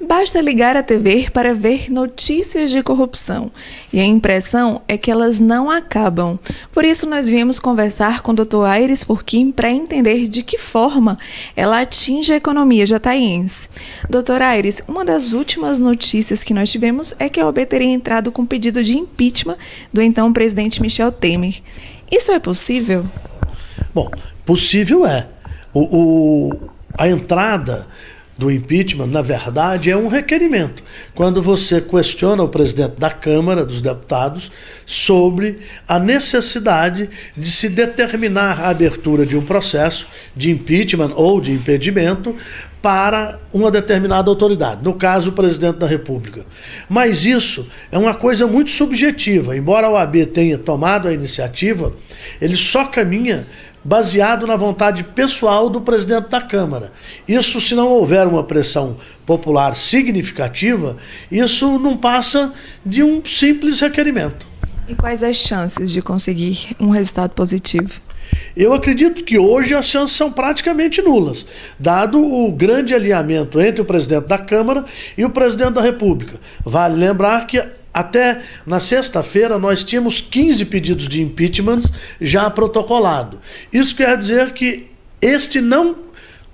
Basta ligar a TV para ver notícias de corrupção, e a impressão é que elas não acabam. Por isso nós viemos conversar com o Dr. Aires Furquim para entender de que forma ela atinge a economia jataiense. Dr. Aires, uma das últimas notícias que nós tivemos é que a OAB teria entrado com pedido de impeachment do então presidente Michel Temer. Isso é possível? Bom, possível é. A entrada do impeachment, na verdade, é um requerimento. Quando você questiona o presidente da Câmara dos Deputados sobre a necessidade de se determinar a abertura de um processo de impeachment ou de impedimento para uma determinada autoridade, no caso, o presidente da República. Mas isso é uma coisa muito subjetiva. Embora a OAB tenha tomado a iniciativa, ele só caminha baseado na vontade pessoal do presidente da Câmara. Isso, se não houver uma pressão popular significativa, isso não passa de um simples requerimento. E quais as chances de conseguir um resultado positivo? Eu acredito que hoje as chances são praticamente nulas, dado o grande alinhamento entre o presidente da Câmara e o presidente da República. Vale lembrar que até na sexta-feira nós tínhamos 15 pedidos de impeachment já protocolados. Isso quer dizer que este não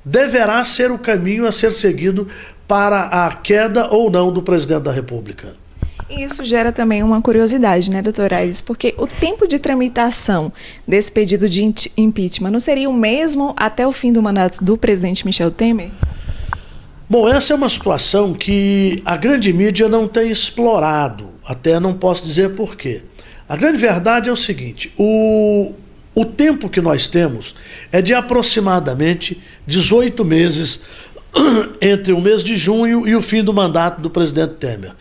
deverá ser o caminho a ser seguido para a queda ou não do presidente da República. E isso gera também uma curiosidade, né, doutor Aires? Porque o tempo de tramitação desse pedido de impeachment não seria o mesmo até o fim do mandato do presidente Michel Temer? Bom, essa é uma situação que a grande mídia não tem explorado, até não posso dizer por quê. A grande verdade é o seguinte, o tempo que nós temos é de aproximadamente 18 meses entre o mês de junho e o fim do mandato do presidente Temer.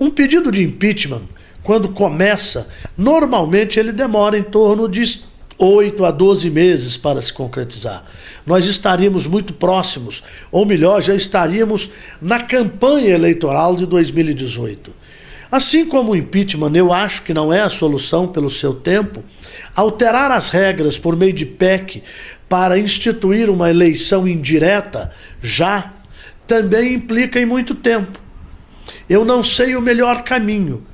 Um pedido de impeachment, quando começa, normalmente ele demora em torno de 8 a 12 meses para se concretizar. Nós estaríamos muito próximos, ou melhor, já estaríamos na campanha eleitoral de 2018. Assim como o impeachment, eu acho que não é a solução pelo seu tempo, alterar as regras por meio de PEC para instituir uma eleição indireta já também implica em muito tempo. Eu não sei o melhor caminho,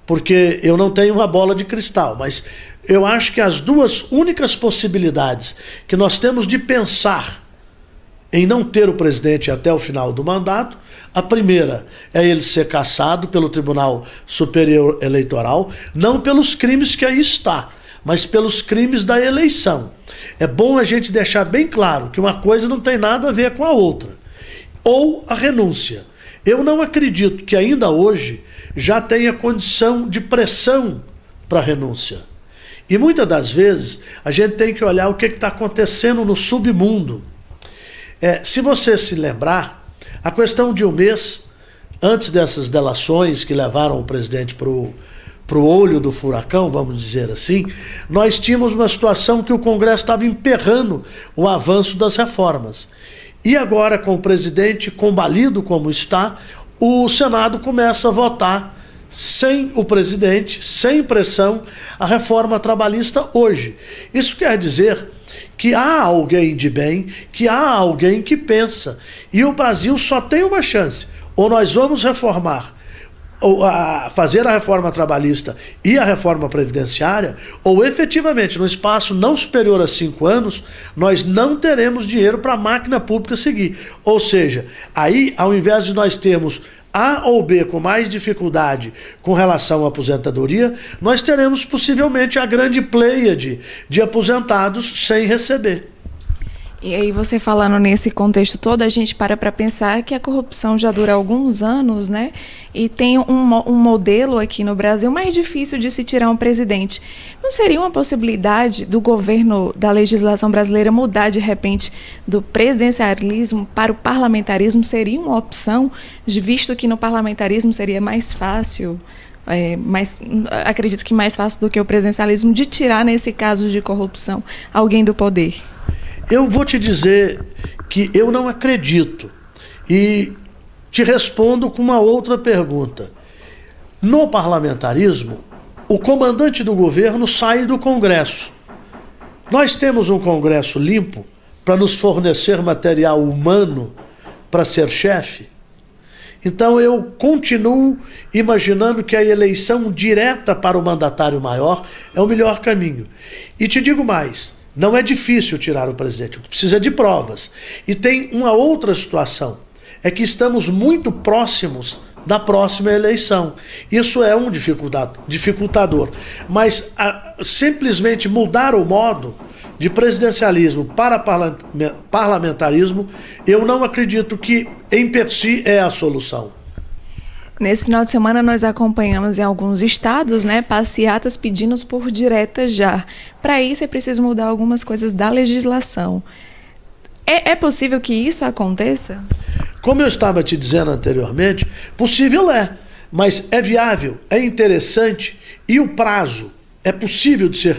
porque eu não tenho uma bola de cristal, mas eu acho que as duas únicas possibilidades que nós temos de pensar em não ter o presidente até o final do mandato, a primeira é ele ser cassado pelo Tribunal Superior Eleitoral, não pelos crimes que aí está, mas pelos crimes da eleição. É bom a gente deixar bem claro que uma coisa não tem nada a ver com a outra. Ou a renúncia. Eu não acredito que ainda hoje já tenha condição de pressão para a renúncia. E muitas das vezes a gente tem que olhar o que está acontecendo no submundo. Se você se lembrar, a questão de um mês antes dessas delações que levaram o presidente para o olho do furacão, vamos dizer assim, nós tínhamos uma situação que o Congresso estava emperrando o avanço das reformas. E agora, com o presidente combalido como está, o Senado começa a votar sem o presidente, sem pressão, a reforma trabalhista hoje. Isso quer dizer que há alguém de bem, que há alguém que pensa. E o Brasil só tem uma chance. Ou nós vamos reformar, fazer a reforma trabalhista e a reforma previdenciária, ou efetivamente, no espaço não superior a 5 anos, nós não teremos dinheiro para a máquina pública seguir. Ou seja, aí, ao invés de nós termos A ou B com mais dificuldade com relação à aposentadoria, nós teremos possivelmente a grande pleiade de aposentados sem receber. E aí você falando nesse contexto todo, a gente para pensar que a corrupção já dura alguns anos, né? E tem um modelo aqui no Brasil mais difícil de se tirar um presidente. Não seria uma possibilidade do governo, da legislação brasileira mudar de repente do presidencialismo para o parlamentarismo? Seria uma opção, visto que no parlamentarismo seria mais fácil, acredito que mais fácil do que o presidencialismo, de tirar, nesse caso de corrupção, alguém do poder? Eu vou te dizer que eu não acredito e te respondo com uma outra pergunta. No parlamentarismo, o comandante do governo sai do Congresso. Nós temos um Congresso limpo para nos fornecer material humano para ser chefe? Então eu continuo imaginando que a eleição direta para o mandatário maior é o melhor caminho. E te digo mais, não é difícil tirar o presidente, precisa de provas. E tem uma outra situação, é que estamos muito próximos da próxima eleição. Isso é um dificultador. Mas simplesmente mudar o modo de presidencialismo para parlamentarismo, eu não acredito que em per si é a solução. Nesse final de semana nós acompanhamos em alguns estados, né, passeatas pedindo por direta já. Para isso é preciso mudar algumas coisas da legislação. É possível que isso aconteça? Como eu estava te dizendo anteriormente, possível é, mas é viável, é interessante e o prazo é possível de ser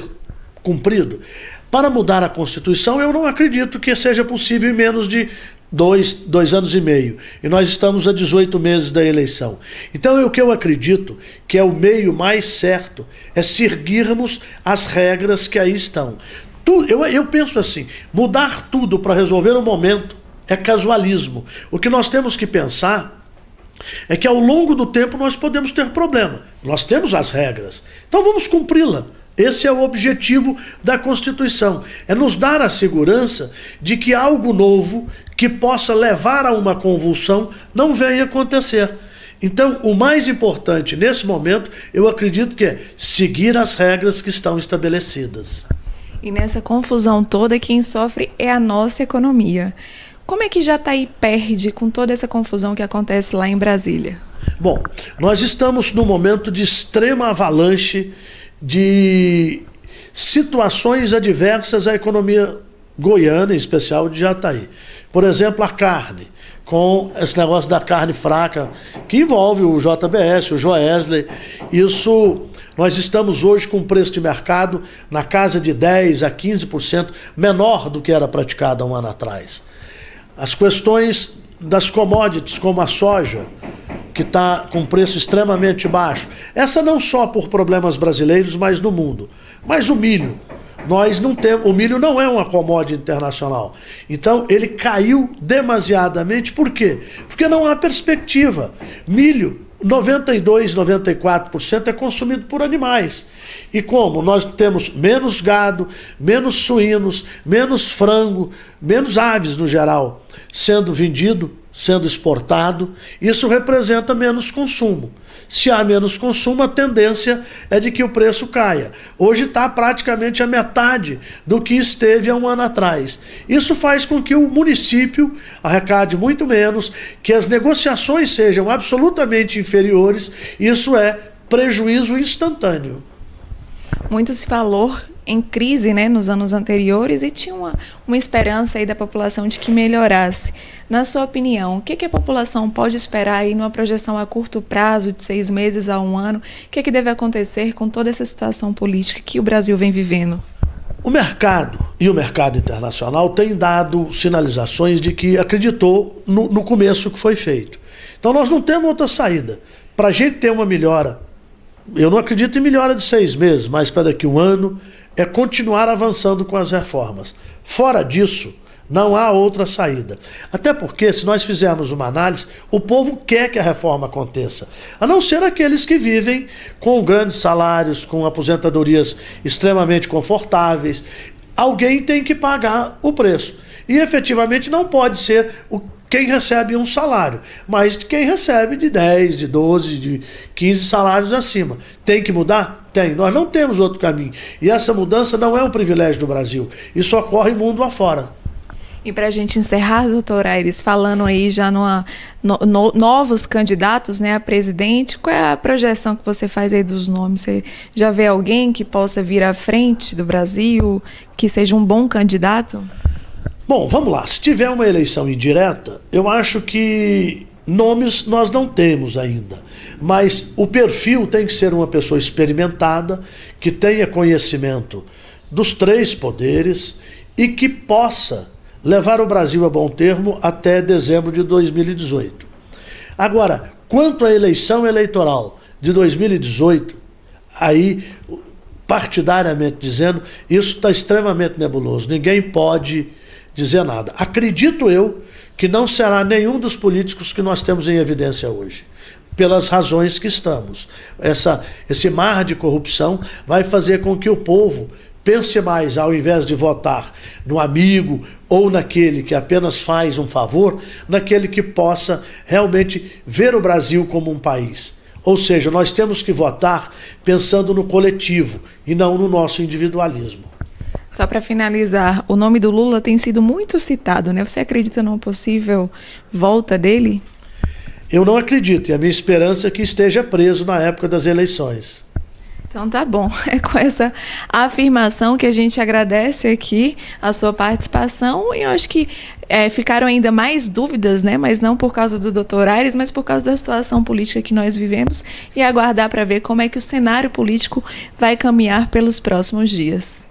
cumprido. Para mudar a Constituição, eu não acredito que seja possível em menos de 2 anos e meio. E nós estamos a 18 meses da eleição. Então, o que eu acredito que é o meio mais certo é seguirmos as regras que aí estão. Eu penso assim, mudar tudo para resolver o momento é casualismo. O que nós temos que pensar é que ao longo do tempo nós podemos ter problema. Nós temos as regras, então vamos cumpri-la. Esse é o objetivo da Constituição, é nos dar a segurança de que algo novo que possa levar a uma convulsão não venha acontecer. Então, o mais importante nesse momento, eu acredito que é seguir as regras que estão estabelecidas. E nessa confusão toda, quem sofre é a nossa economia. Como é que Jataí perde com toda essa confusão que acontece lá em Brasília? Bom, nós estamos num momento de extrema avalanche de situações adversas à economia goiana, em especial de Jataí. Por exemplo, a carne, com esse negócio da carne fraca, que envolve o JBS, o Joesley. Isso, nós estamos hoje com um preço de mercado na casa de 10% a 15% menor do que era praticado há um ano atrás. As questões das commodities, como a soja, que está com preço extremamente baixo. Essa não só por problemas brasileiros, mas no mundo. Mas o milho, nós não temos, o milho não é uma commodity internacional. Então ele caiu demasiadamente. Por quê? Porque não há perspectiva. Milho, 92%, 94% é consumido por animais. E como nós temos menos gado, menos suínos, menos frango, menos aves no geral sendo vendido, sendo exportado, isso representa menos consumo. Se há menos consumo, a tendência é de que o preço caia. Hoje está praticamente a metade do que esteve há um ano atrás. Isso faz com que o município arrecade muito menos, que as negociações sejam absolutamente inferiores. Isso é prejuízo instantâneo. Muito se falou em crise, né, nos anos anteriores e tinha uma esperança aí da população de que melhorasse. Na sua opinião, o que a população pode esperar aí numa projeção a curto prazo, de 6 meses a 1 ano? O que deve acontecer com toda essa situação política que o Brasil vem vivendo? O mercado e o mercado internacional têm dado sinalizações de que acreditou no começo que foi feito. Então nós não temos outra saída. Para a gente ter uma melhora, eu não acredito em melhora de 6 meses, mas para daqui a 1 ano, é continuar avançando com as reformas. Fora disso, não há outra saída. Até porque, se nós fizermos uma análise, o povo quer que a reforma aconteça. A não ser aqueles que vivem com grandes salários, com aposentadorias extremamente confortáveis. Alguém tem que pagar o preço. E, efetivamente, não pode ser quem recebe um salário, mas quem recebe de 10, de 12, de 15 salários acima. Tem que mudar? Tem. Nós não temos outro caminho. E essa mudança não é um privilégio do Brasil. Isso ocorre mundo afora. E para a gente encerrar, doutor Aires, falando aí já novos candidatos, né, a presidente, qual é a projeção que você faz aí dos nomes? Você já vê alguém que possa vir à frente do Brasil, que seja um bom candidato? Bom, vamos lá. Se tiver uma eleição indireta, eu acho que nomes nós não temos ainda. Mas o perfil tem que ser uma pessoa experimentada, que tenha conhecimento dos 3 poderes e que possa levar o Brasil a bom termo até dezembro de 2018. Agora, quanto à eleição eleitoral de 2018, aí, partidariamente dizendo, isso está extremamente nebuloso. Ninguém pode dizer nada. Acredito eu que não será nenhum dos políticos que nós temos em evidência hoje, pelas razões que estamos. Esse mar de corrupção vai fazer com que o povo pense mais, ao invés de votar no amigo ou naquele que apenas faz um favor, naquele que possa realmente ver o Brasil como um país. Ou seja, nós temos que votar pensando no coletivo e não no nosso individualismo. Só para finalizar, o nome do Lula tem sido muito citado, né? Você acredita numa possível volta dele? Eu não acredito, e a minha esperança é que esteja preso na época das eleições. Então tá bom, é com essa afirmação que a gente agradece aqui a sua participação, e eu acho que ficaram ainda mais dúvidas, né? Mas não por causa do Dr. Aires, mas por causa da situação política que nós vivemos, e aguardar para ver como é que o cenário político vai caminhar pelos próximos dias.